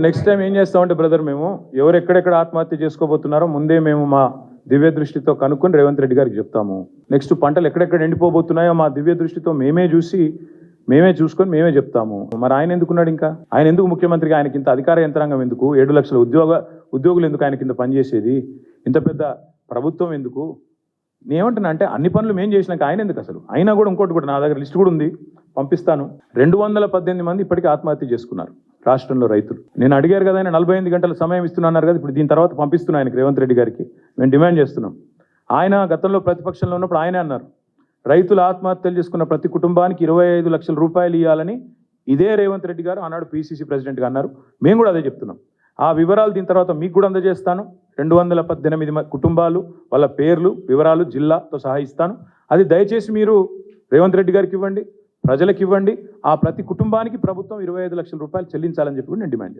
ఇప్పుడు next time ఏం చేస్తామంటే బ్రదర్, మేము ఎవరు ఎక్కడెక్కడ ఆత్మహత్య చేసుకోబోతున్నారో ముందే మేము మా దివ్య దృష్టితో కనుక్కొని రేవంత్ రెడ్డి గారికి చెప్తాము. నెక్స్ట్ పంటలు ఎక్కడెక్కడ ఎండిపోబోతున్నాయో మా దివ్య దృష్టితో మేమే చూసుకొని మేమే చెప్తాము. మరి ఆయన ఎందుకున్నాడు? ఇంకా ఆయన ఎందుకు ముఖ్యమంత్రిగా? ఆయనకి ఇంత అధికార యంత్రాంగం ఎందుకు? 7 లక్షల ఉద్యోగులు ఎందుకు ఆయన కింద పనిచేసేది? ఇంత పెద్ద ప్రభుత్వం ఎందుకు? నేనేమంటున్నా అంటే అన్ని పనులు మేము చేసినాక ఆయన ఎందుకు అసలు? అయినా కూడా ఇంకోటి కూడా నా దగ్గర లిస్ట్ కూడా ఉంది, పంపిస్తాను. 218 మంది ఇప్పటికీ ఆత్మహత్య చేసుకున్నారు రాష్ట్రంలో రైతులు. నేను అడిగారు కదా, ఆయన 48 గంటల సమయం ఇస్తున్నారు కదా, ఇప్పుడు దీని తర్వాత పంపిస్తున్నా ఆయనకి, రేవంత్ రెడ్డి గారికి మేము డిమాండ్ చేస్తున్నాం. ఆయన గతంలో ప్రతిపక్షంలో ఉన్నప్పుడు ఆయనే అన్నారు, రైతులు ఆత్మహత్యలు చేసుకున్న ప్రతి కుటుంబానికి 25 లక్షల రూపాయలు ఇవ్వాలని ఇదే రేవంత్ రెడ్డి గారు ఆనాడు పిసిసి ప్రెసిడెంట్గా అన్నారు. మేము కూడా అదే చెప్తున్నాం. ఆ వివరాలు దీని తర్వాత మీకు కూడా అందజేస్తాను. 218 కుటుంబాలు, వాళ్ళ పేర్లు, వివరాలు జిల్లాతో సహా ఇస్తాను. అది దయచేసి మీరు రేవంత్ రెడ్డి గారికి ఇవ్వండి, ప్రజలకు ఇవ్వండి. ఆ ప్రతి కుటుంబానికి ప్రభుత్వం 25 లక్షల రూపాయలు చెల్లించాలని చెప్పి కూడా నేను డిమాండ్ చేస్తాను.